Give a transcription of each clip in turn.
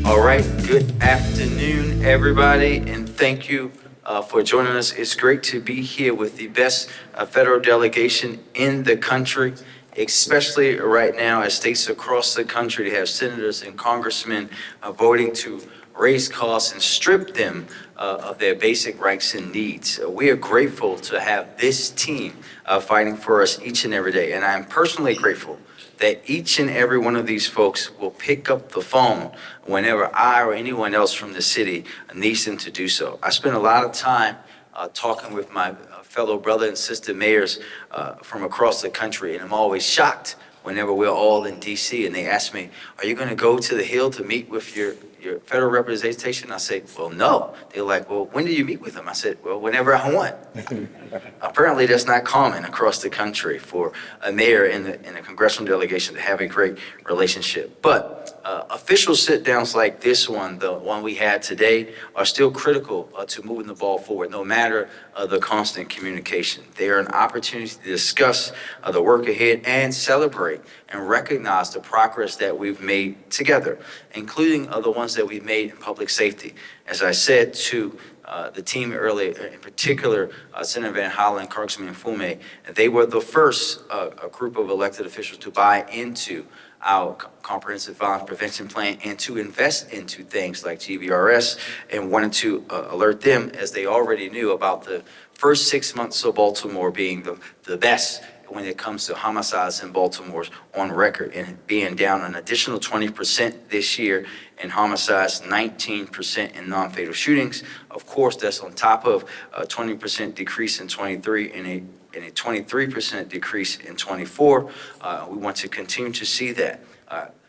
All right, good afternoon, everybody, and thank you for joining us. It's great to be here with the best federal delegation in the country, especially right now as states across the country have senators and congressmen voting to raise costs and strip them of their basic rights and needs. We are grateful to have this team fighting for us each and every day, and I'm personally grateful that each and every one of these folks will pick up the phone whenever I or anyone else from the city needs them to do so. I spend a lot of time talking with my fellow brother and sister mayors from across the country, and I'm always shocked whenever we're all in DC and they ask me, are you going to go to the Hill to meet with your federal representation? I say, well, no. They're like, well, when do you meet with them? I said, well, whenever I want. Apparently, that's not common across the country for a mayor and a congressional delegation to have a great relationship. But official sit-downs like this one, the one we had today, are still critical to moving the ball forward, no matter the constant communication. They are an opportunity to discuss the work ahead and celebrate and recognize the progress that we've made together, including the ones that we've made in public safety. As I said to the team earlier, in particular, Senator Van Hollen, Congressman Fume, they were the first a group of elected officials to buy into our comprehensive violence prevention plan and to invest into things like GVRS, and wanted to alert them, as they already knew, about the first 6 months of Baltimore being the best when it comes to homicides in Baltimore's on record, and being down an additional 20% this year in homicides, 19% in non-fatal shootings. Of course, that's on top of a 20% decrease in 23 and a 23% decrease in 24. We want to continue to see that.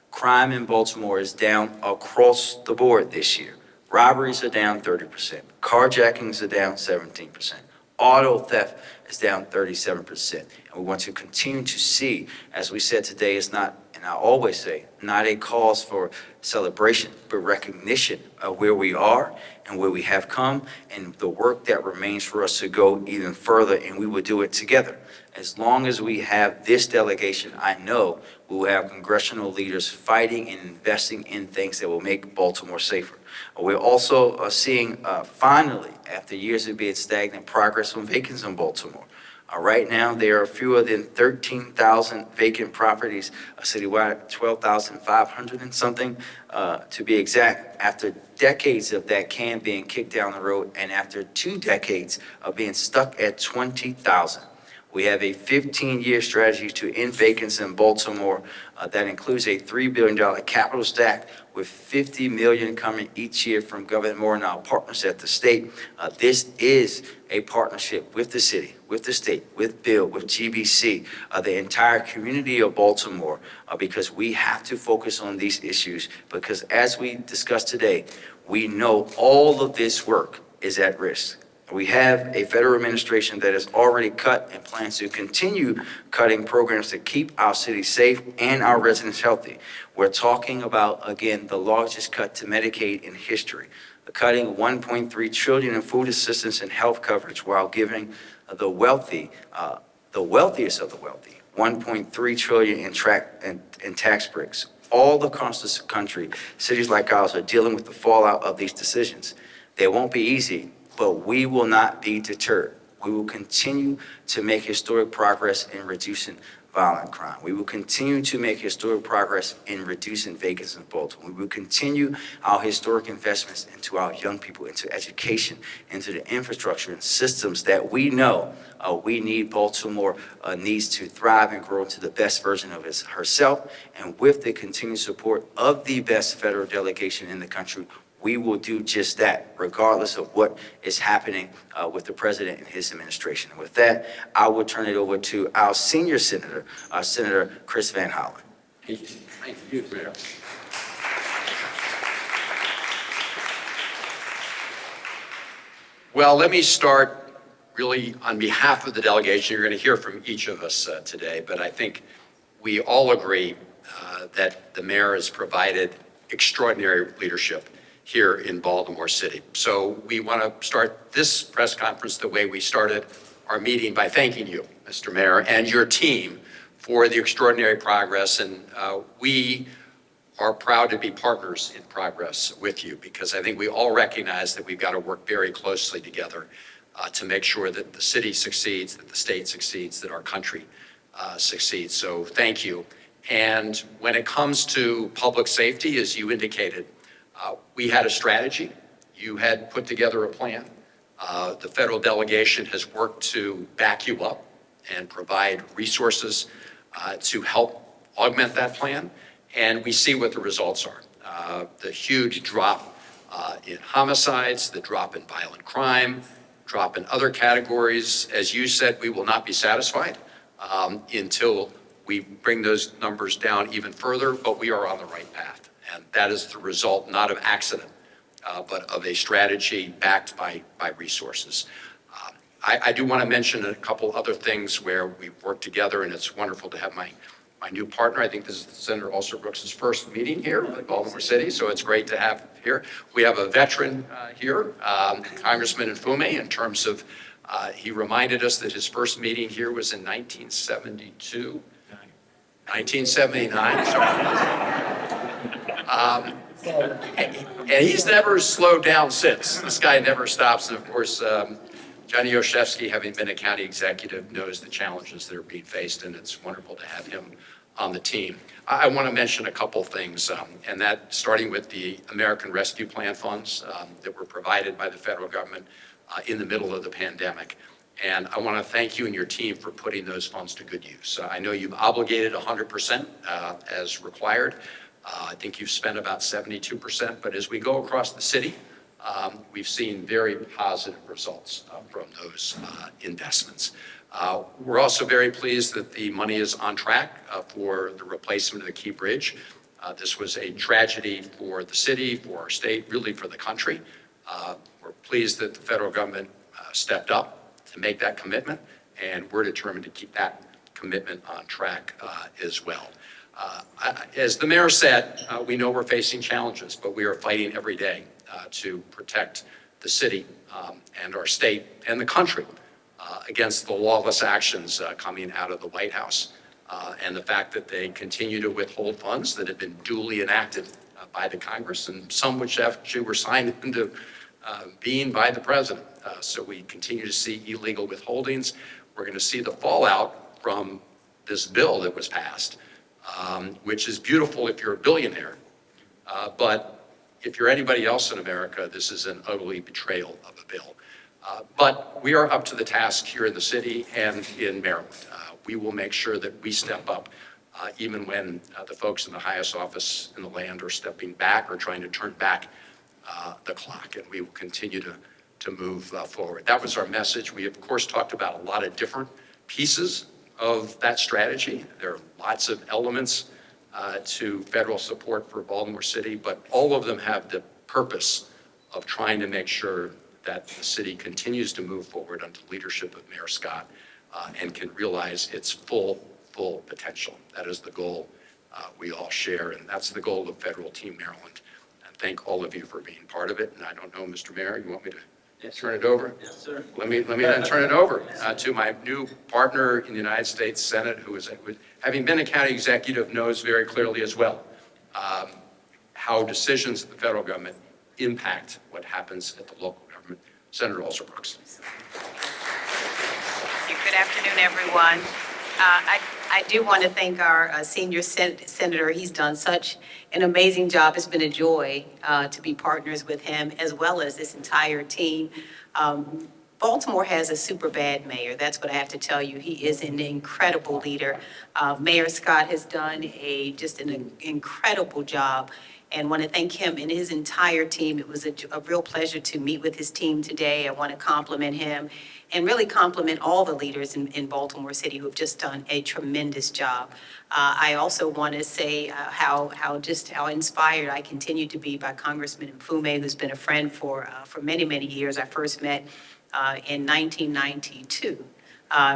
Crime in Baltimore is down across the board this year. Robberies are down 30%. Carjackings are down 17%. Auto theft is down 37%. And we want to continue to see, as we said today, it's not, and I always say, not a cause for celebration, but recognition of where we are and where we have come and the work that remains for us to go even further, and we will do it together. As long as we have this delegation, I know we will have congressional leaders fighting and investing in things that will make Baltimore safer. We're also seeing, finally, after years of being stagnant, progress on vacancies in Baltimore. Right now, there are fewer than 13,000 vacant properties citywide, 12,500 and something to be exact, after decades of that can being kicked down the road and after 2 decades of being stuck at 20,000. We have a 15-year strategy to end vacancies in Baltimore that includes a $3 billion capital stack with $50 million coming each year from Governor Moore and our partners at the state. This is a partnership with the city, with the state, with Bill, with GBC, the entire community of Baltimore, because we have to focus on these issues, because as we discussed today, we know all of this work is at risk. We have a federal administration that has already cut and plans to continue cutting programs to keep our city safe and our residents healthy. We're talking about, again, the largest cut to Medicaid in history, cutting $1.3 trillion in food assistance and health coverage while giving the wealthy, the wealthiest of the wealthy, $1.3 trillion in tax breaks. All across this country, cities like ours are dealing with the fallout of these decisions. They won't be easy, but we will not be deterred. We will continue to make historic progress in reducing violent crime. We will continue to make historic progress in reducing vacancies in Baltimore. We will continue our historic investments into our young people, into education, into the infrastructure and systems that we know we need. Baltimore needs to thrive and grow into the best version of herself. And with the continued support of the best federal delegation in the country, we will do just that, regardless of what is happening with the president and his administration. And with that, I will turn it over to our senior senator, Senator Chris Van Hollen. Thank you, Mayor. Well, let me start really on behalf of the delegation. You're going to hear from each of us today, but I think we all agree that the mayor has provided extraordinary leadership here in Baltimore City. So we want to start this press conference the way we started our meeting, by thanking you, Mr. Mayor, and your team for the extraordinary progress. And we are proud to be partners in progress with you, because I think we all recognize that we've got to work very closely together to make sure that the city succeeds, that the state succeeds, that our country succeeds. So thank you. And when it comes to public safety, as you indicated, we had a strategy. You had put together a plan. The federal delegation has worked to back you up and provide resources to help augment that plan. And we see what the results are. The huge drop in homicides, the drop in violent crime, drop in other categories. As you said, we will not be satisfied until we bring those numbers down even further, but we are on the right path. And that is the result not of accident, but of a strategy backed by resources. I do want to mention a couple other things where we've worked together, and it's wonderful to have my new partner. I think this is Senator Alston-Brooks' first meeting here in Baltimore City, so it's great to have here. We have a veteran here, Congressman Mfume, in terms of, he reminded us that his first meeting here was in 1972. 1979, and he's never slowed down since. This guy never stops. And of course, Johnny Oshevsky, having been a county executive, knows the challenges that are being faced, and it's wonderful to have him on the team. I want to mention a couple things, and that starting with the American Rescue Plan funds that were provided by the federal government in the middle of the pandemic. And I want to thank you and your team for putting those funds to good use. I know you've obligated 100% as required. I think you've spent about 72%, but as we go across the city, we've seen very positive results from those investments. We're also very pleased that the money is on track for the replacement of the Key Bridge. This was a tragedy for the city, for our state, really for the country. We're pleased that the federal government stepped up to make that commitment, and we're determined to keep that commitment on track as well. As the mayor said, we know we're facing challenges, but we are fighting every day to protect the city and our state and the country against the lawless actions coming out of the White House and the fact that they continue to withhold funds that have been duly enacted by the Congress, and some which actually were signed into being by the president. So we continue to see illegal withholdings. We're going to see the fallout from this bill that was passed, which is beautiful if you're a billionaire. But if you're anybody else in America, this is an ugly betrayal of a bill. But we are up to the task here in the city and in Maryland. We will make sure that we step up, even when the folks in the highest office in the land are stepping back or trying to turn back the clock, and we will continue to move forward. That was our message. We, of course, talked about a lot of different pieces of that strategy. There are lots of elements to federal support for Baltimore City, but all of them have the purpose of trying to make sure that the city continues to move forward under the leadership of Mayor Scott and can realize its full potential. That is the goal we all share, and that's the goal of Federal Team Maryland. And thank all of you for being part of it. And I don't know, Mr. Mayor, you want me to turn it over? Yes, sir. Let me then turn it over to my new partner in the United States Senate, who is, having been a county executive, knows very clearly as well how decisions of the federal government impact what happens at the local government. Senator Alston-Brooks. Good afternoon, everyone. I do want to thank our senior senator. He's done such an amazing job. It's been a joy to be partners with him, as well as this entire team. Baltimore has a super bad mayor. That's what I have to tell you. He is an incredible leader. Mayor Scott has done just an incredible job, and want to thank him and his entire team. It was a real pleasure to meet with his team today. I want to compliment him and really compliment all the leaders in Baltimore City who have just done a tremendous job. I also want to say how inspired I continue to be by Congressman Mfume, who's been a friend for many, many years. I first met in 1992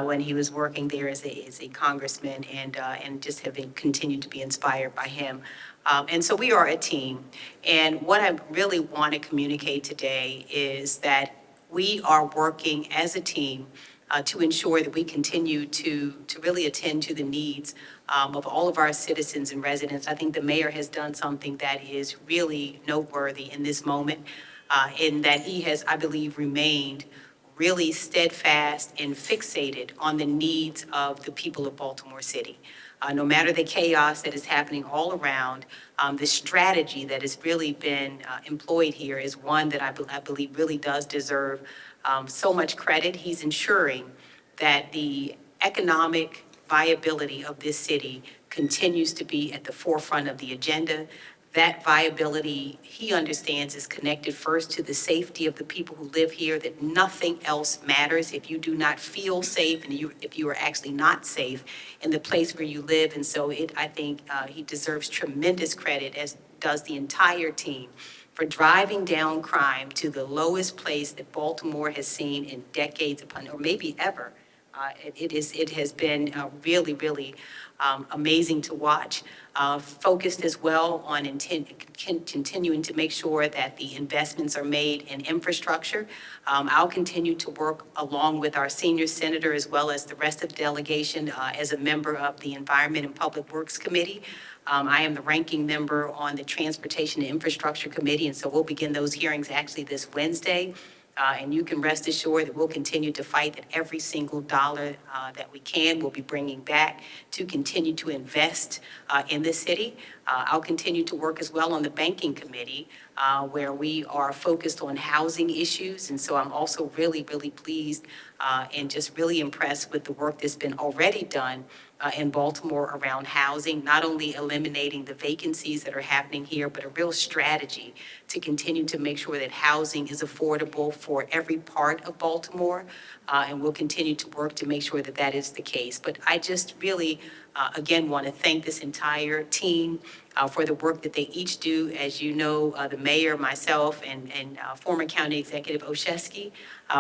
when he was working there as a congressman, and just have continued to be inspired by him. And so we are a team. And what I really want to communicate today is that we are working as a team to ensure that we continue to really attend to the needs of all of our citizens and residents. I think the mayor has done something that is really noteworthy in this moment, in that he has, I believe, remained really steadfast and fixated on the needs of the people of Baltimore City. No matter the chaos that is happening all around, the strategy that has really been employed here is one that I believe really does deserve so much credit. He's ensuring that the economic viability of this city continues to be at the forefront of the agenda. That viability, he understands, is connected first to the safety of the people who live here, that nothing else matters if you do not feel safe and if you are actually not safe in the place where you live. And so I think he deserves tremendous credit, as does the entire team, for driving down crime to the lowest place that Baltimore has seen in decades upon, or maybe ever. It has been really amazing to watch. Focused as well on continuing to make sure that the investments are made in infrastructure. I'll continue to work along with our senior senator as well as the rest of the delegation as a member of the Environment and Public Works Committee. I am the ranking member on the Transportation and Infrastructure Committee, and so we'll begin those hearings actually this Wednesday. And you can rest assured that we'll continue to fight that every single dollar that we can, we'll be bringing back to continue to invest in this city. I'll continue to work as well on the Banking Committee, where we are focused on housing issues. And so I'm also really pleased and just really impressed with the work that's been already done in Baltimore around housing, not only eliminating the vacancies that are happening here, but a real strategy to continue to make sure that housing is affordable for every part of Baltimore. And we'll continue to work to make sure that that is the case. But I just really, again, want to thank this entire team for the work that they each do. As you know, the mayor, myself, and former county executive Oshesky,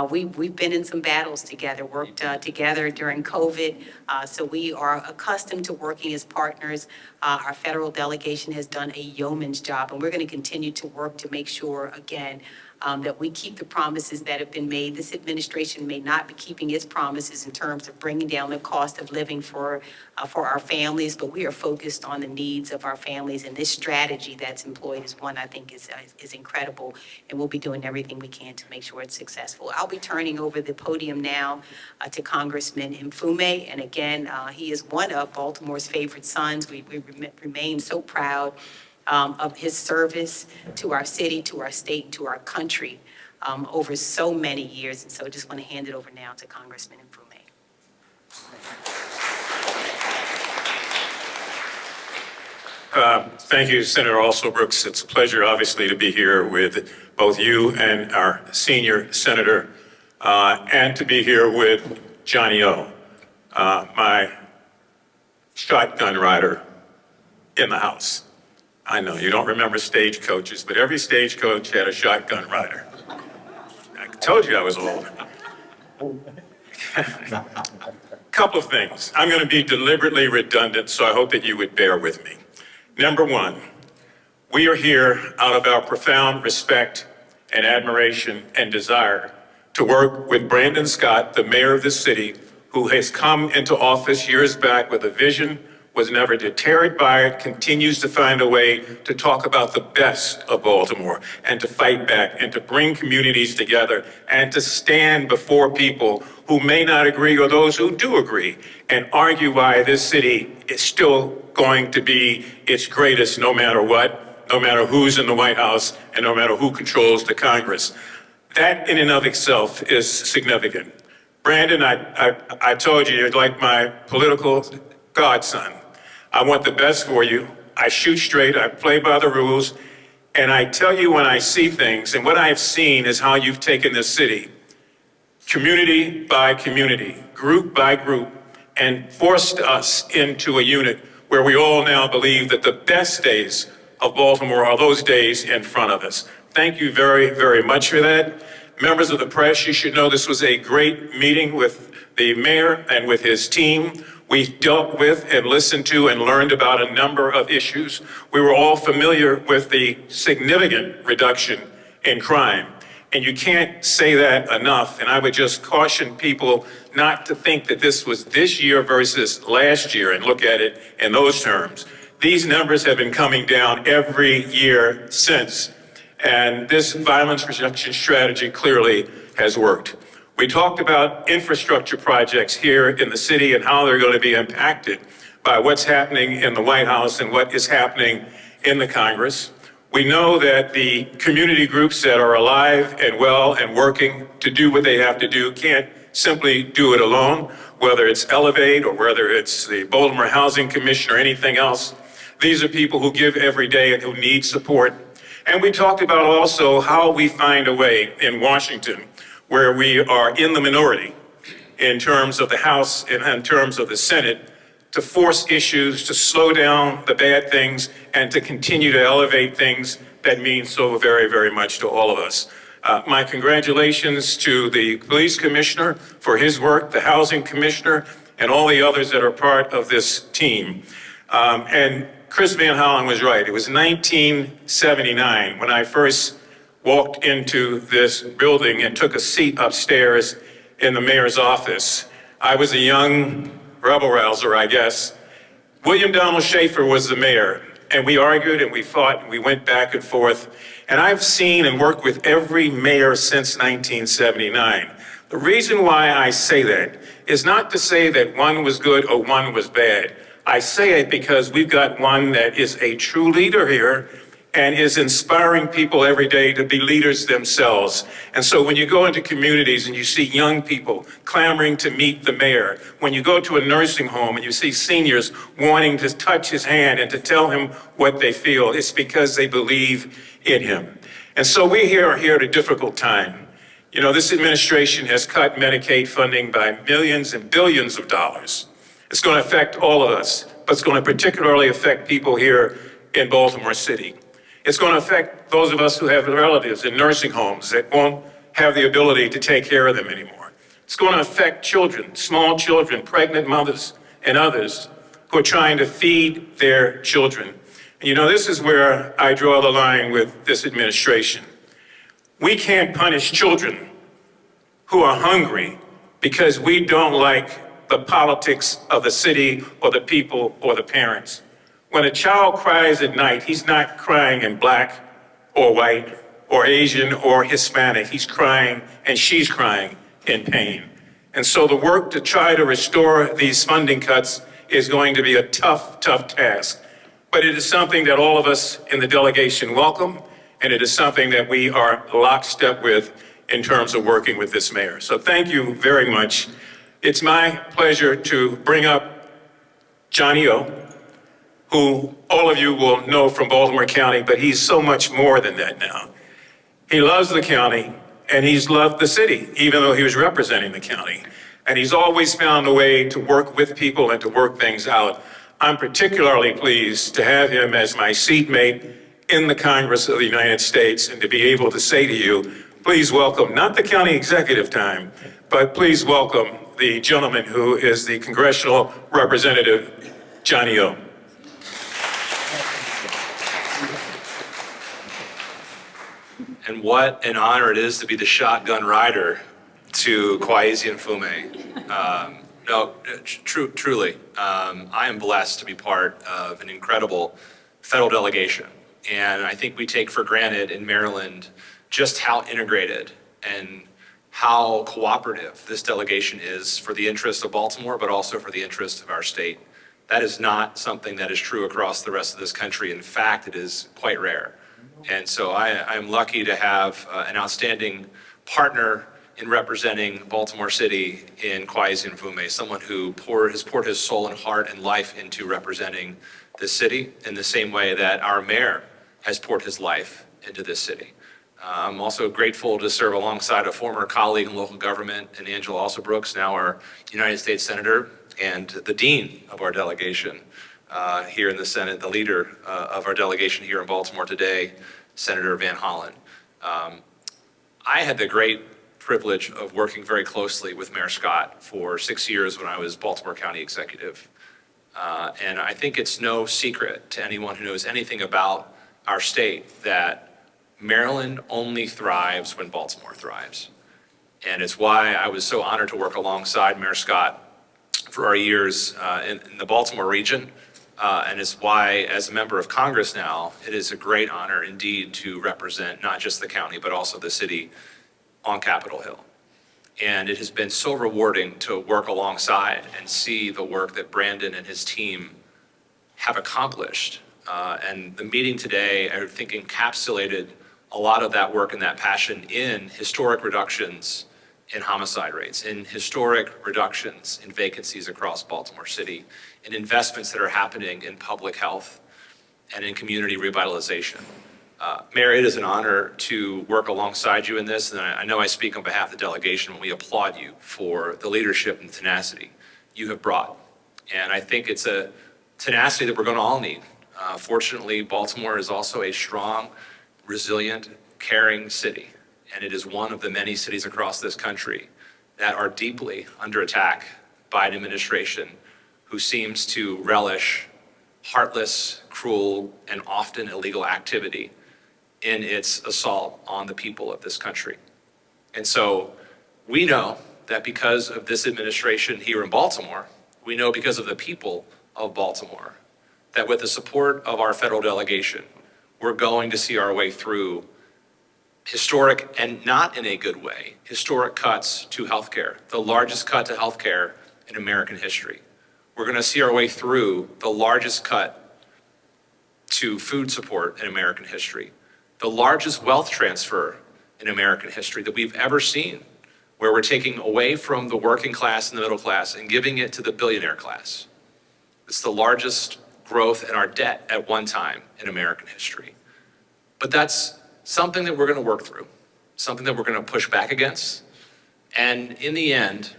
we've been in some battles together, worked together during COVID. So we are accustomed to working as partners. Our federal delegation has done a yeoman's job, and we're going to continue to work to make sure, again, that we keep the promises that have been made. This administration may not be keeping its promises in terms of bringing down the cost of living for our families, but we are focused on the needs of our families. And this strategy that's employed is one I think is incredible, and we'll be doing everything we can to make sure it's successful. I'll be turning over the podium now to Congressman Mfume. And again, he is one of Baltimore's favorite sons. We remain so proud of his service to our city, to our state, to our country over so many years. And so I just want to hand it over now to Congressman Mfume. Thank you, Senator Alsobrooks. It's a pleasure, obviously, to be here with both you and our senior senator, and to be here with Johnny O, my shotgun rider in the House. I know you don't remember stagecoaches, but every stagecoach had a shotgun rider. I told you I was old. Couple of things. I'm going to be deliberately redundant, so I hope that you would bear with me. Number one, we are here out of our profound respect and admiration and desire to work with Brandon Scott, the mayor of the city, who has come into office years back with a vision, was never deterred by it, continues to find a way to talk about the best of Baltimore and to fight back and to bring communities together and to stand before people who may not agree or those who do agree and argue why this city is still going to be its greatest no matter what, no matter who's in the White House and no matter who controls the Congress. That in and of itself is significant. Brandon, I told you, you're like my political godson. I want the best for you. I shoot straight, I play by the rules, and I tell you when I see things, and what I have seen is how you've taken this city, community by community, group by group, and forced us into a unit where we all now believe that the best days of Baltimore are those days in front of us. Thank you very much for that. Members of the press, you should know this was a great meeting with the mayor and with his team. We dealt with and listened to and learned about a number of issues. We were all familiar with the significant reduction in crime. And you can't say that enough. And I would just caution people not to think that this was this year versus last year and look at it in those terms. These numbers have been coming down every year since. And this violence reduction strategy clearly has worked. We talked about infrastructure projects here in the city and how they're going to be impacted by what's happening in the White House and what is happening in the Congress. We know that the community groups that are alive and well and working to do what they have to do can't simply do it alone, whether it's Elevate or whether it's the Baltimore Housing Commission or anything else. These are people who give every day and who need support. And we talked about also how we find a way in Washington where we are in the minority in terms of the House and in terms of the Senate to force issues, to slow down the bad things, and to continue to elevate things that mean so very, very much to all of us. My congratulations to the police commissioner for his work, the housing commissioner, and all the others that are part of this team. And Chris Van Hollen was right. It was 1979 when I first walked into this building and took a seat upstairs in the mayor's office. I was a young rebel-rouser, I guess. William Donald Schaefer was the mayor, and we argued and we fought and we went back and forth. And I've seen and worked with every mayor since 1979. The reason why I say that is not to say that one was good or one was bad. I say it because we've got one that is a true leader here and is inspiring people every day to be leaders themselves. And so when you go into communities and you see young people clamoring to meet the mayor, when you go to a nursing home and you see seniors wanting to touch his hand and to tell him what they feel, it's because they believe in him. And so we are here at a difficult time. You know, this administration has cut Medicaid funding by millions and billions of dollars. It's going to affect all of us, but it's going to particularly affect people here in Baltimore City. It's going to affect those of us who have relatives in nursing homes that won't have the ability to take care of them anymore. It's going to affect children, small children, pregnant mothers, and others who are trying to feed their children. And you know, this is where I draw the line with this administration. We can't punish children who are hungry because we don't like the politics of the city or the people or the parents. When a child cries at night, he's not crying in black or white or Asian or Hispanic. He's crying and she's crying in pain. And so the work to try to restore these funding cuts is going to be a tough, tough task. But it is something that all of us in the delegation welcome, and it is something that we are lockstep with in terms of working with this mayor. So thank you very much. It's my pleasure to bring up Johnny O, who all of you will know from Baltimore County, but he's so much more than that now. He loves the county, and he's loved the city, even though he was representing the county. And he's always found a way to work with people and to work things out. I'm particularly pleased to have him as my seatmate in the Congress of the United States and to be able to say to you, please welcome, not the county executive time, but please welcome the gentleman who is the congressional representative, Johnny O. And what an honor it is to be the shotgun rider to Kwesi Mfume. Truly, I am blessed to be part of an incredible federal delegation. And I think we take for granted in Maryland just how integrated and how cooperative this delegation is for the interests of Baltimore, but also for the interests of our state. That is not something that is true across the rest of this country. In fact, it is quite rare. And so I'm lucky to have an outstanding partner in representing Baltimore City in Kwesi Mfume, someone who has poured his soul and heart and life into representing this city in the same way that our mayor has poured his life into this city. I'm also grateful to serve alongside a former colleague in local government, and Angela Alsobrooks, now our United States Senator, and the dean of our delegation here in the Senate, the leader of our delegation here in Baltimore today, Senator Van Hollen. I had the great privilege of working very closely with Mayor Scott for 6 years when I was Baltimore County Executive. And I think it's no secret to anyone who knows anything about our state that Maryland only thrives when Baltimore thrives. And it's why I was so honored to work alongside Mayor Scott for our years in the Baltimore region. And it's why, as a member of Congress now, it is a great honor indeed to represent not just the county, but also the city on Capitol Hill. And it has been so rewarding to work alongside and see the work that Brandon and his team have accomplished. And the meeting today, I think, encapsulated a lot of that work and that passion in historic reductions in homicide rates, in historic reductions in vacancies across Baltimore City, in investments that are happening in public health and in community revitalization. Mayor, it is an honor to work alongside you in this, and I know I speak on behalf of the delegation when we applaud you for the leadership and tenacity you have brought. And I think it's a tenacity that we're going to all need. Fortunately, Baltimore is also a strong, resilient, caring city, and it is one of the many cities across this country that are deeply under attack by an administration who seems to relish heartless, cruel, and often illegal activity in its assault on the people of this country. And so we know that because of this administration here in Baltimore, we know because of the people of Baltimore, that with the support of our federal delegation, we're going to see our way through historic, and not in a good way, historic cuts to healthcare, the largest cut to healthcare in American history. We're going to see our way through the largest cut to food support in American history, the largest wealth transfer in American history that we've ever seen, where we're taking away from the working class and the middle class and giving it to the billionaire class. It's the largest growth in our debt at one time in American history. But that's something that we're going to work through, something that we're going to push back against, and in the end,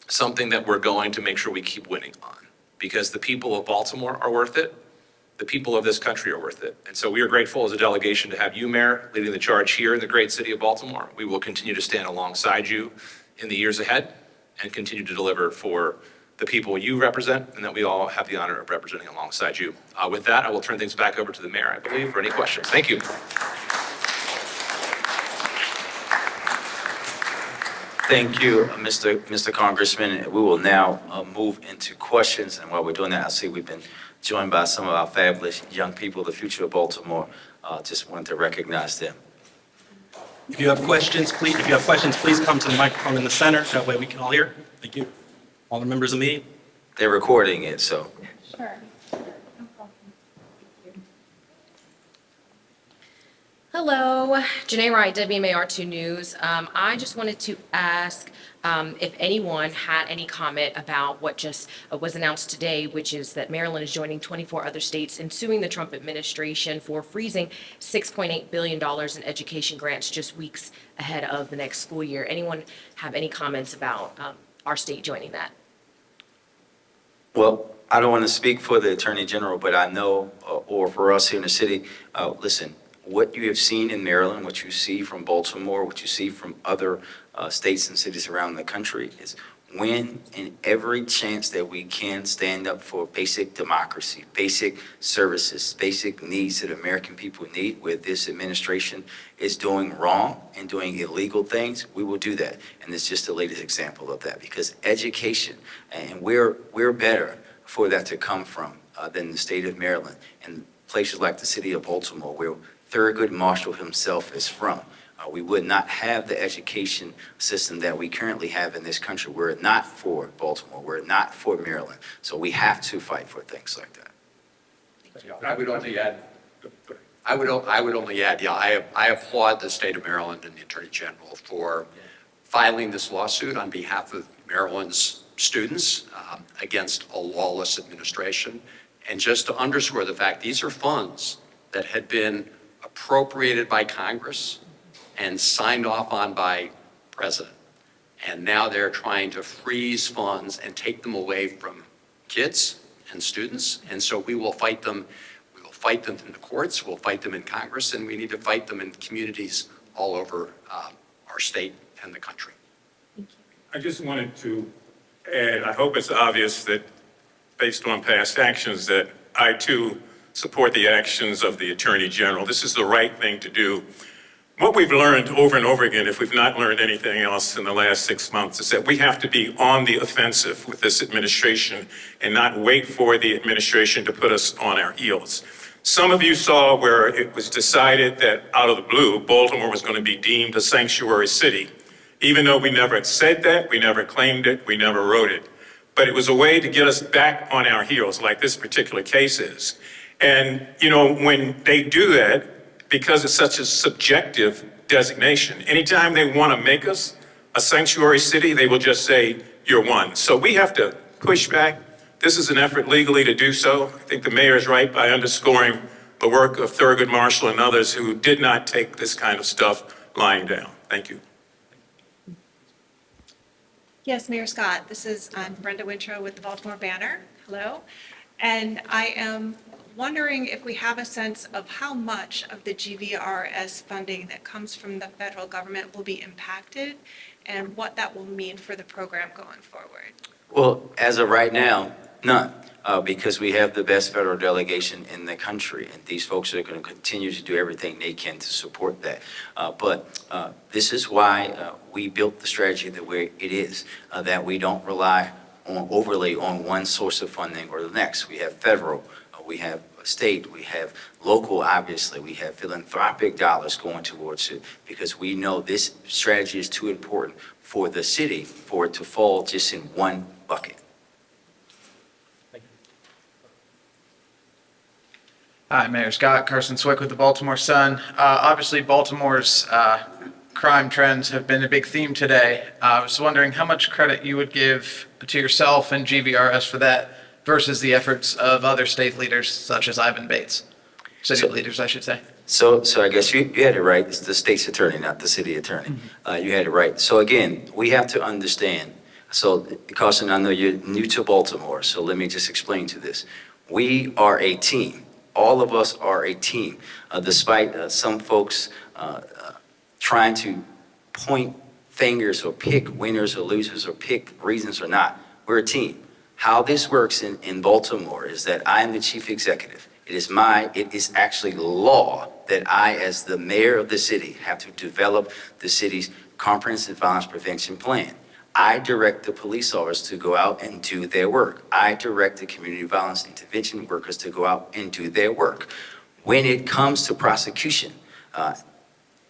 something that we're going to make sure we keep winning on, because the people of Baltimore are worth it. The people of this country are worth it. And so we are grateful as a delegation to have you, Mayor, leading the charge here in the great city of Baltimore. We will continue to stand alongside you in the years ahead and continue to deliver for the people you represent and that we all have the honor of representing alongside you. With that, I will turn things back over to the Mayor, I believe, for any questions. Thank you. Thank you, Mr. Congressman. We will now move into questions, and while we're doing that, I see we've been joined by some of our fabulous young people, the future of Baltimore. Just wanted to recognize them. If you have questions, please come to the microphone in the center. That way we can all hear. Thank you. All the members of the meeting. They're recording it, so. Sure. No problem. Hello, Janae Wright, WMAR2 News. I just wanted to ask if anyone had any comment about what just was announced today, which is that Maryland is joining 24 other states in suing the Trump administration for freezing $6.8 billion in education grants just weeks ahead of the next school year. Anyone have any comments about our state joining that? Well, I don't want to speak for the Attorney General, but I know, or for us here in the city, listen, what you have seen in Maryland, what you see from Baltimore, what you see from other states and cities around the country is when in every chance that we can stand up for basic democracy, basic services, basic needs that American people need, where this administration is doing wrong and doing illegal things, we will do that. And it's just the latest example of that, because education, and we're better for that to come from than the state of Maryland and places like the city of Baltimore, where Thurgood Marshall himself is from. We would not have the education system that we currently have in this country were it not for Baltimore, were it not for Maryland. So we have to fight for things like that. I would only add, I applaud the state of Maryland and the Attorney General for filing this lawsuit on behalf of Maryland's students against a lawless administration. And just to underscore the fact, these are funds that had been appropriated by Congress and signed off on by President. And now they're trying to freeze funds and take them away from kids and students. And so we will fight them. We will fight them in the courts. We'll fight them in Congress. And we need to fight them in communities all over our state and the country. I just wanted to add, I hope it's obvious that based on past actions that I too support the actions of the Attorney General. This is the right thing to do. What we've learned over and over again, if we've not learned anything else in the last 6 months, is that we have to be on the offensive with this administration and not wait for the administration to put us on our heels. Some of you saw where it was decided that out of the blue, Baltimore was going to be deemed a sanctuary city, even though we never said that, we never claimed it, we never wrote it. But it was a way to get us back on our heels, like this particular case is. And, you know, when they do that, because it's such a subjective designation, anytime they want to make us a sanctuary city, they will just say, you're one. So we have to push back. This is an effort legally to do so. I think the mayor is right by underscoring the work of Thurgood Marshall and others who did not take this kind of stuff lying down. Thank you. Yes, Mayor Scott, I'm Brenda Wintrow with the Baltimore Banner. Hello. And I am wondering if we have a sense of how much of the GVRS funding that comes from the federal government will be impacted and what that will mean for the program going forward. Well, as of right now, none, because we have the best federal delegation in the country, and these folks are going to continue to do everything they can to support that. But this is why we built the strategy the way it is, that we don't rely overly on one source of funding or the next. We have federal, we have state, we have local, obviously, we have philanthropic dollars going towards it, because we know this strategy is too important for the city for it to fall just in one bucket. Hi, Mayor Scott. Carson Swick with the Baltimore Sun. Obviously, Baltimore's crime trends have been a big theme today. I was wondering how much credit you would give to yourself and GVRS for that versus the efforts of other state leaders such as Ivan Bates. City leaders, I should say. So I guess you had it right. It's the state's attorney, not the city attorney. You had it right. So again, we have to understand. So Carson, I know you're new to Baltimore, so let me just explain to this. We are a team. All of us are a team, despite some folks trying to point fingers or pick winners or losers or pick reasons or not. We're a team. How this works in Baltimore is that I am the chief executive. It is actually law that I, as the mayor of the city, have to develop the city's comprehensive violence prevention plan. I direct the police officers to go out and do their work. I direct the community violence intervention workers to go out and do their work. When it comes to prosecution,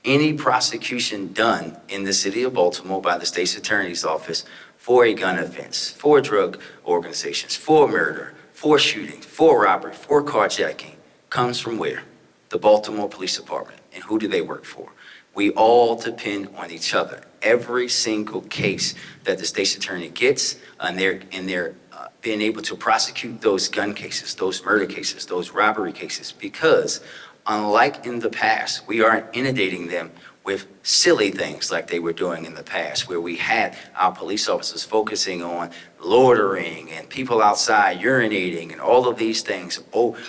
any prosecution done in the city of Baltimore by the state's attorney's office for a gun offense, for drug organizations, for murder, for shooting, for robbery, for carjacking, comes from where? The Baltimore Police Department. And who do they work for? We all depend on each other. Every single case that the state's attorney gets, and they're being able to prosecute those gun cases, those murder cases, those robbery cases, because unlike in the past, we aren't inundating them with silly things like they were doing in the past, where we had our police officers focusing on loitering and people outside urinating and all of these things,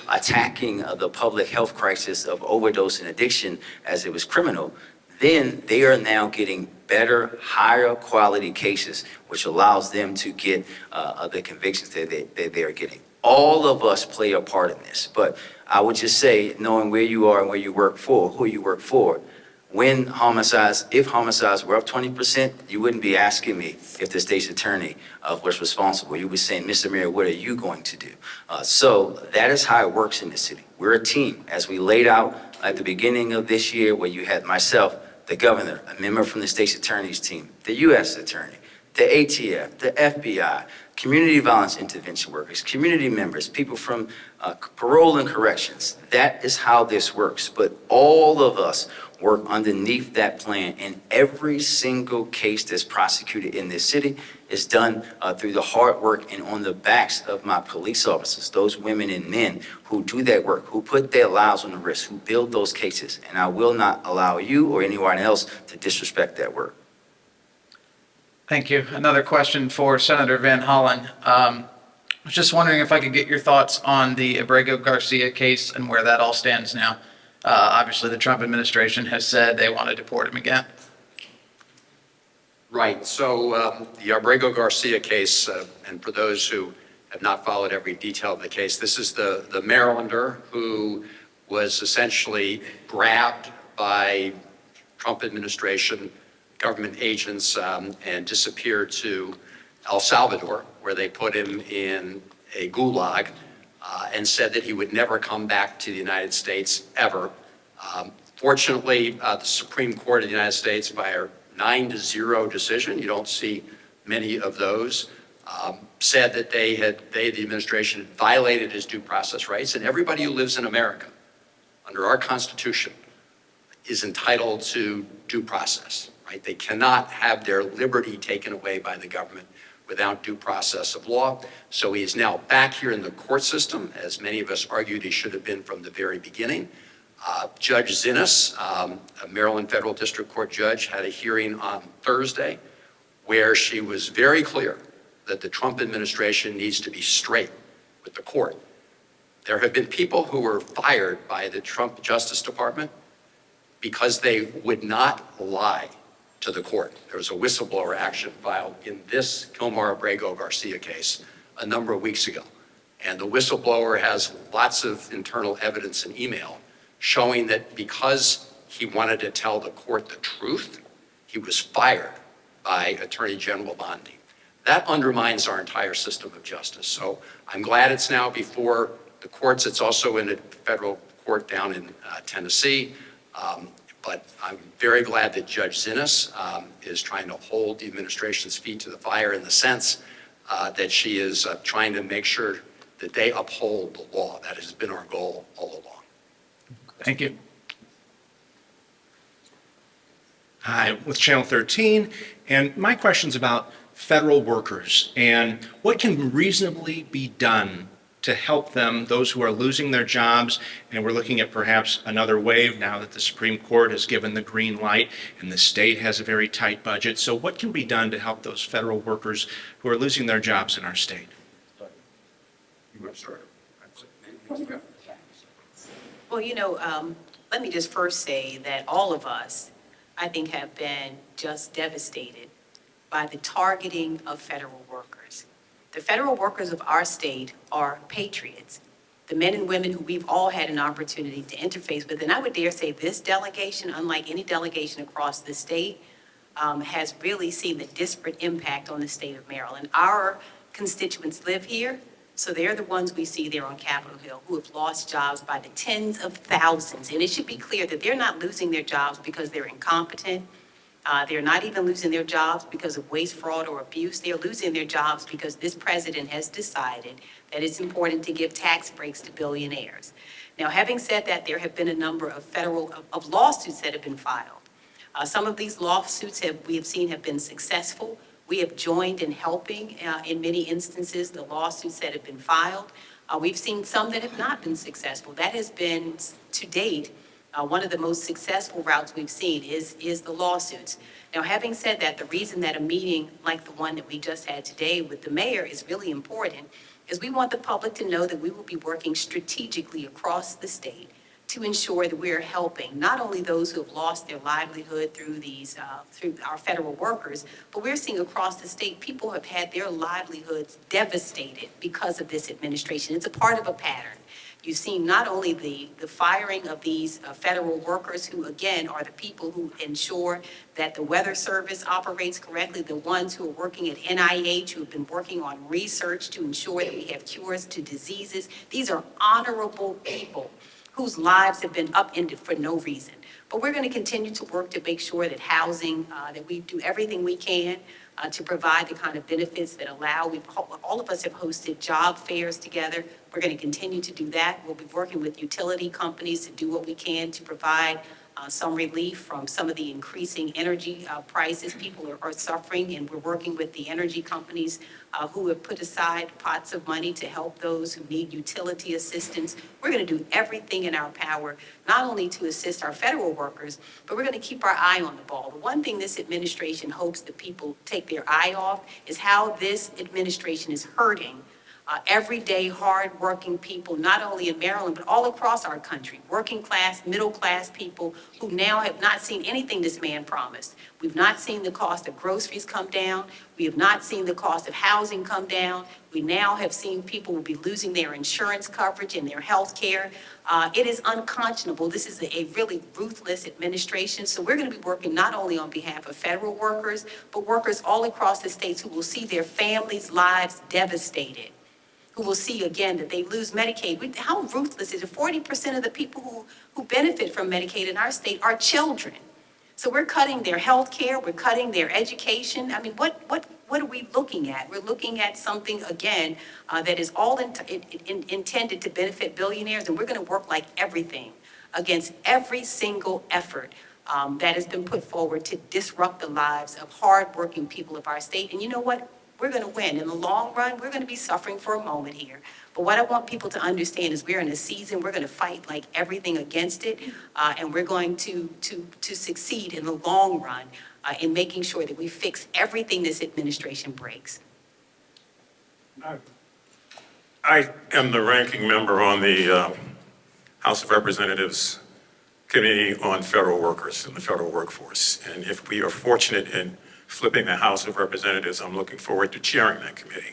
attacking the public health crisis of overdose and addiction as it was criminal. Then they are now getting better, higher quality cases, which allows them to get the convictions that they are getting. All of us play a part in this, but I would just say, knowing where you are and where you work for, who you work for, if homicides were up 20%, you wouldn't be asking me if the state's attorney was responsible. You would be saying, Mr. Mayor, what are you going to do? So that is how it works in the city. We're a team. As we laid out at the beginning of this year, where you had myself, the governor, a member from the state's attorney's team, the U.S. attorney, the ATF, the FBI, community violence intervention workers, community members, people from parole and corrections. That is how this works. But all of us work underneath that plan, and every single case that's prosecuted in this city is done through the hard work and on the backs of my police officers, those women and men who do that work, who put their lives on the risk, who build those cases. And I will not allow you or anyone else to disrespect that work. Thank you. Another question for Senator Van Hollen. I was just wondering if I could get your thoughts on the Abrego Garcia case and where that all stands now. Obviously, the Trump administration has said they want to deport him again. Right. So the Abrego Garcia case, and for those who have not followed every detail of the case. This is the Marylander who was essentially grabbed by Trump administration government agents and disappeared to El Salvador, where they put him in a gulag and said that he would never come back to the United States ever. Fortunately, the Supreme Court of the United States, by a 9-0 decision, you don't see many of those, said that they, the administration, had violated his due process rights, and everybody who lives in America, under our Constitution, is entitled to due process, right? They cannot have their liberty taken away by the government without due process of law. So he is now back here in the court system, as many of us argued he should have been from the very beginning. Judge Zinnes, a Maryland Federal District Court judge, had a hearing on Thursday where she was very clear that the Trump administration needs to be straight with the court. There have been people who were fired by the Trump Justice Department because they would not lie to the court. There was a whistleblower action filed in this Kilmar Abrego Garcia case a number of weeks ago. And the whistleblower has lots of internal evidence and email showing that because he wanted to tell the court the truth, he was fired by Attorney General Bondi. That undermines our entire system of justice. So I'm glad it's now before the courts. It's also in a federal court down in Tennessee. But I'm very glad that Judge Zinnes is trying to hold the administration's feet to the fire in the sense that she is trying to make sure that they uphold the law. That has been our goal all along. Thank you. Hi, with Channel 13, and my question's about federal workers and what can reasonably be done to help them, those who are losing their jobs, and we're looking at perhaps another wave now that the Supreme Court has given the green light and the state has a very tight budget. So what can be done to help those federal workers who are losing their jobs in our state? Well, let me just first say that all of us, I think, have been just devastated by the targeting of federal workers. The federal workers of our state are patriots, the men and women who we've all had an opportunity to interface with. And I would dare say this delegation, unlike any delegation across the state, has really seen the disparate impact on the state of Maryland. Our constituents live here, so they're the ones we see there on Capitol Hill who have lost jobs by the tens of thousands. And it should be clear that they're not losing their jobs because they're incompetent. They're not even losing their jobs because of waste, fraud, or abuse. They're losing their jobs because this president has decided that it's important to give tax breaks to billionaires. Now, having said that, there have been a number of lawsuits that have been filed. Some of these lawsuits we have seen have been successful. We have joined in helping, in many instances, the lawsuits that have been filed. We've seen some that have not been successful. That has been, to date, one of the most successful routes we've seen is the lawsuits. Now, having said that, the reason that a meeting like the one that we just had today with the mayor is really important is we want the public to know that we will be working strategically across the state to ensure that we're helping not only those who have lost their livelihood through through our federal workers, but we're seeing across the state people have had their livelihoods devastated because of this administration. It's a part of a pattern. You've seen not only the firing of these federal workers who, again, are the people who ensure that the weather service operates correctly, the ones who are working at NIH, who have been working on research to ensure that we have cures to diseases. These are honorable people whose lives have been upended for no reason. But we're going to continue to work to make sure that housing, that we do everything we can to provide the kind of benefits that allow. All of us have hosted job fairs together. We're going to continue to do that. We'll be working with utility companies to do what we can to provide some relief from some of the increasing energy prices people are suffering. And we're working with the energy companies who have put aside pots of money to help those who need utility assistance. We're going to do everything in our power, not only to assist our federal workers, but we're going to keep our eye on the ball. The one thing this administration hopes that people take their eye off is how this administration is hurting everyday, hardworking people, not only in Maryland, but all across our country, working class, middle class people who now have not seen anything this man promised. We've not seen the cost of groceries come down. We have not seen the cost of housing come down. We now have seen people will be losing their insurance coverage and their health care. It is unconscionable. This is a really ruthless administration. So we're going to be working not only on behalf of federal workers, but workers all across the states who will see their families' lives devastated, who will see again that they lose Medicaid. How ruthless is it? 40% of the people who benefit from Medicaid in our state are children. So we're cutting their health care, we're cutting their education. I mean, what are we looking at? We're looking at something, again, that is all intended to benefit billionaires, and we're going to work like everything against every single effort that has been put forward to disrupt the lives of hardworking people of our state. And you know what? We're going to win. In the long run, we're going to be suffering for a moment here. But what I want people to understand is we're in a season, we're going to fight like everything against it, and we're going to succeed in the long run in making sure that we fix everything this administration breaks. I am the ranking member on the House of Representatives Committee on Federal Workers and the Federal Workforce. And if we are fortunate in flipping the House of Representatives, I'm looking forward to chairing that committee.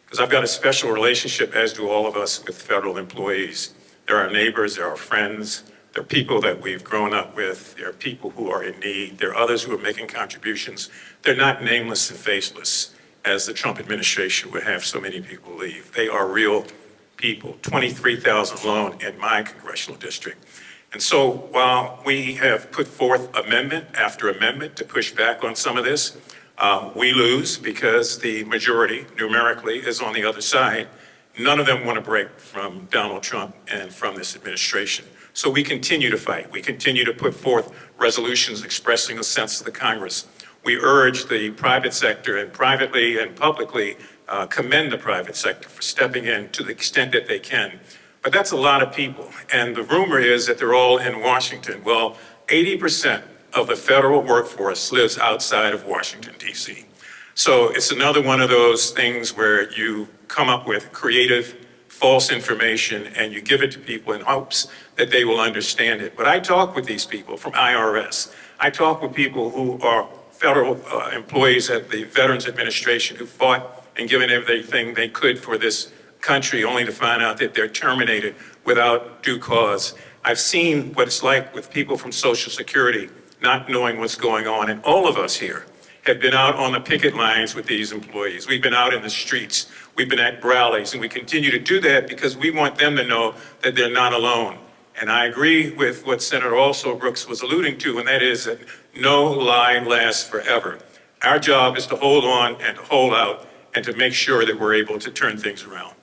Because I've got a special relationship, as do all of us, with federal employees. They're our neighbors, they're our friends, they're people that we've grown up with, they're people who are in need, there are others who are making contributions. They're not nameless and faceless, as the Trump administration would have so many people believe. They are real people, 23,000 alone in my congressional district. And so while we have put forth amendment after amendment to push back on some of this, we lose because the majority numerically is on the other side. None of them want to break from Donald Trump and from this administration. So we continue to fight. We continue to put forth resolutions expressing a sense of the Congress. We urge the private sector and privately and publicly commend the private sector for stepping in to the extent that they can. But that's a lot of people. And the rumor is that they're all in Washington. Well, 80% of the federal workforce lives outside of Washington, D.C. So it's another one of those things where you come up with creative, false information and you give it to people in hopes that they will understand it. But I talk with these people from IRS. I talk with people who are federal employees at the Veterans Administration who fought and given everything they could for this country only to find out that they're terminated without due cause. I've seen what it's like with people from Social Security not knowing what's going on, and all of us here have been out on the picket lines with these employees. We've been out in the streets, we've been at rallies, and we continue to do that because we want them to know that they're not alone. And I agree with what Senator Also Brooks was alluding to, and that is that no lie lasts forever. Our job is to hold on and to hold out and to make sure that we're able to turn things around.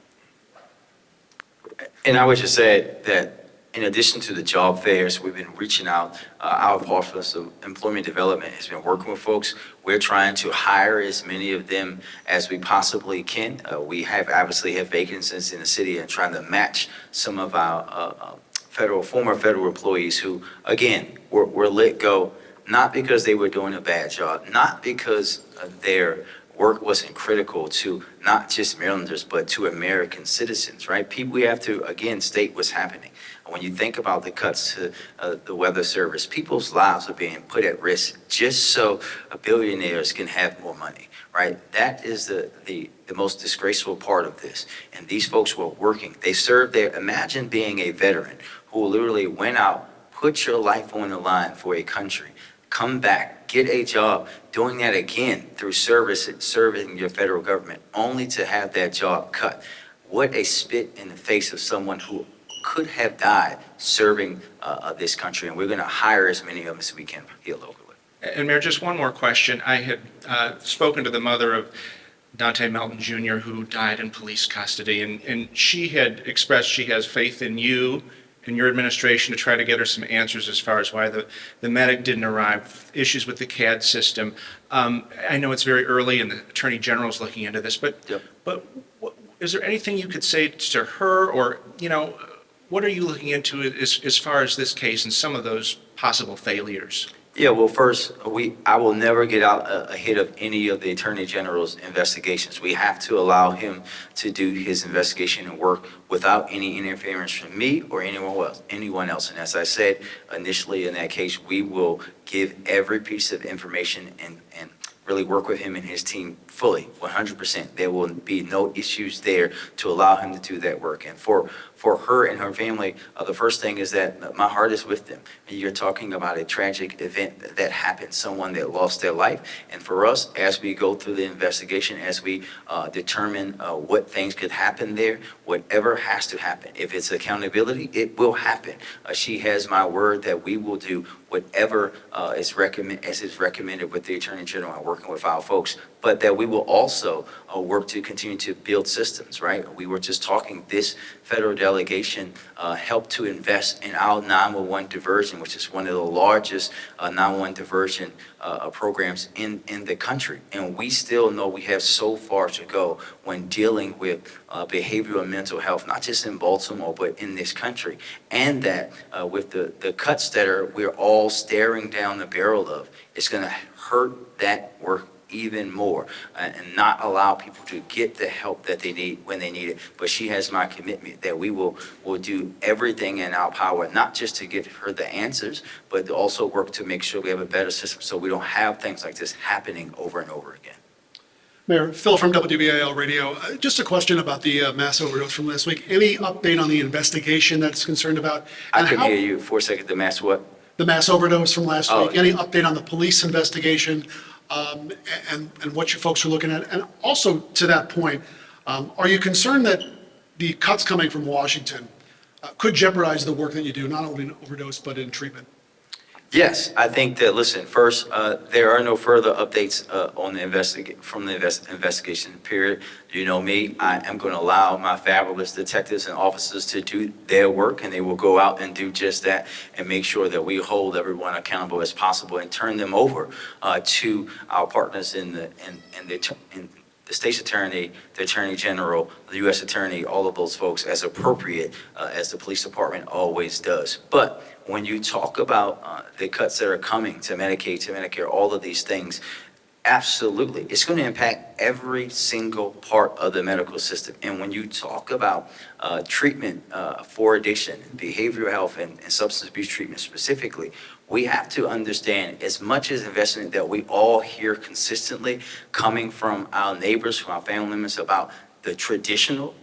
And I would just add that in addition to the job fairs, we've been reaching out. Our Office of Employment Development has been working with folks. We're trying to hire as many of them as we possibly can. We have obviously have vacancies in the city and trying to match some of our former federal employees who, again, were let go, not because they were doing a bad job, not because their work wasn't critical to not just Marylanders, but to American citizens, right? People, we have to, again, state what's happening. When you think about the cuts to the Weather Service, people's lives are being put at risk just so billionaires can have more money, right? That is the most disgraceful part of this. And these folks were working. They served there. Imagine being a veteran who literally went out, put your life on the line for a country, come back, get a job, doing that again through service, serving your federal government, only to have that job cut. What a spit in the face of someone who could have died serving this country. And we're going to hire as many of them as we can here locally. And Mayor, just one more question. I had spoken to the mother of Dante Melton Jr., who died in police custody, and she had expressed she has faith in you and your administration to try to get her some answers as far as why the medic didn't arrive, issues with the CAD system. I know it's very early and the Attorney General's looking into this, but, Yep. Is there anything you could say to her, or, what are you looking into as far as this case and some of those possible failures? Yeah, well, first, I will never get out ahead of any of the Attorney General's investigations. We have to allow him to do his investigation and work without any interference from me or anyone else. And as I said initially in that case, we will give every piece of information and really work with him and his team fully, 100%. There will be no issues there to allow him to do that work. And for her and her family, the first thing is that my heart is with them. You're talking about a tragic event that happened, someone that lost their life. And for us, as we go through the investigation, as we determine what things could happen there, whatever has to happen. If it's accountability, it will happen. She has my word that we will do whatever is recommended with the Attorney General and working with our folks, but that we will also work to continue to build systems, right? We were just talking, this federal delegation helped to invest in our 911 diversion, which is one of the largest 911 diversion programs in the country. And we still know we have so far to go when dealing with behavioral and mental health, not just in Baltimore, but in this country. And that with the cuts that we're all staring down the barrel of, it's going to hurt that work even more and not allow people to get the help that they need when they need it. But she has my commitment that we will do everything in our power, not just to get her the answers, but to also work to make sure we have a better system so we don't have things like this happening over and over again. Mayor, Phil from WBAL Radio. Just a question about the mass overdose from last week. Any update on the investigation that's concerned about? I And couldn't how- hear you for a second. The mass what? The mass overdose from last Oh, week. Any update on the police investigation and what you folks are looking at? And also to that point, are you concerned that the cuts coming from Washington could jeopardize the work that you do, not only in overdose, but in treatment? Yes, I think that, listen, first, there are no further updates on the investigation period. You know me, I am going to allow my fabulous detectives and officers to do their work, and they will go out and do just that and make sure that we hold everyone accountable as possible and turn them over to our partners in the state's attorney, the attorney general, the U.S. attorney, all of those folks as appropriate as the police department always does. But when you talk about the cuts that are coming to Medicaid, to Medicare, all of these things, absolutely, it's going to impact every single part of the medical system. And when you talk about treatment for addiction, behavioral health, and substance abuse treatment specifically, we have to understand as much as investment that we all hear consistently coming from our neighbors, from our family members about the traditional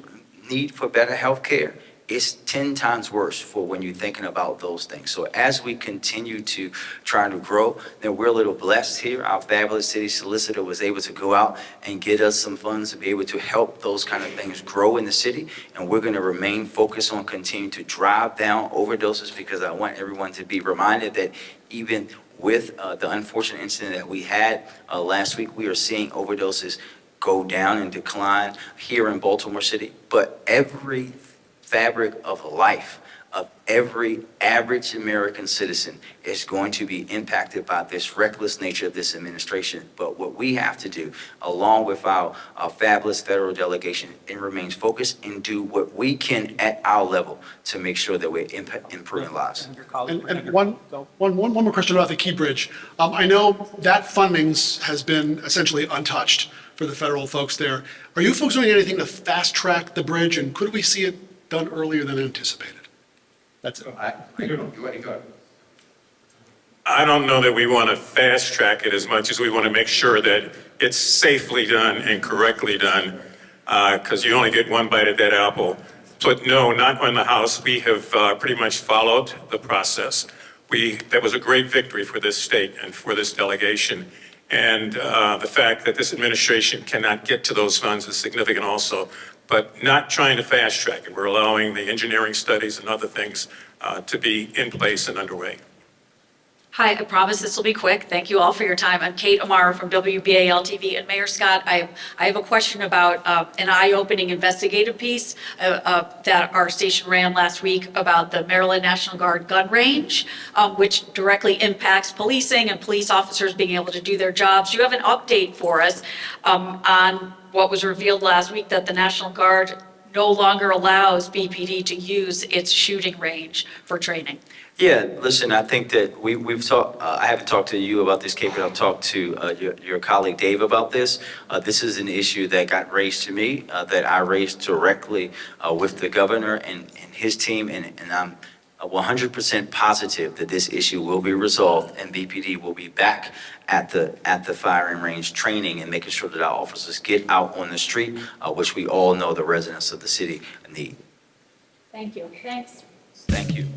need for better health care, it's 10 times worse for when you're thinking about those things. So as we continue to try to grow, then we're a little blessed here. Our fabulous city solicitor was able to go out and get us some funds to be able to help those kind of things grow in the city. And we're going to remain focused on continuing to drive down overdoses, because I want everyone to be reminded that even with the unfortunate incident that we had last week, we are seeing overdoses go down and decline here in Baltimore City. But every fabric of life of every average American citizen is going to be impacted by this reckless nature of this administration. But what we have to do, along with our fabulous federal delegation, and remains focused and do what we can at our level to make sure that we're improving lives. And one more question about the Key Bridge. I know that fundings has been essentially untouched for the federal folks there. Are you folks doing anything to fast track the bridge, and could we see it done earlier than anticipated? That's it. I don't know that we want to fast track it as much as we want to make sure that it's safely done and correctly done, because you only get one bite at that apple. But no, not on the House. We have pretty much followed the process. That was a great victory for this state and for this delegation. And the fact that this administration cannot get to those funds is significant also, but not trying to fast track it. We're allowing the engineering studies and other things to be in place and underway. Hi, I promise this will be quick. Thank you all for your time. I'm Kate Amara from WBAL TV. And Mayor Scott, I have a question about an eye-opening investigative piece that our station ran last week about the Maryland National Guard gun range, which directly impacts policing and police officers being able to do their jobs. Do you have an update for us on what was revealed last week, that the National Guard no longer allows BPD to use its shooting range for training. Yeah, listen, I think that we've talked, I haven't talked to you about this, Kate, but I've talked to your colleague Dave about this. This is an issue that got raised to me, that I raised directly with the governor and his team, and I'm 100% positive that this issue will be resolved and BPD will be back at the firing range training and making sure that our officers get out on the street, which we all know the residents of the city need. Thank you. Thanks. Thank you.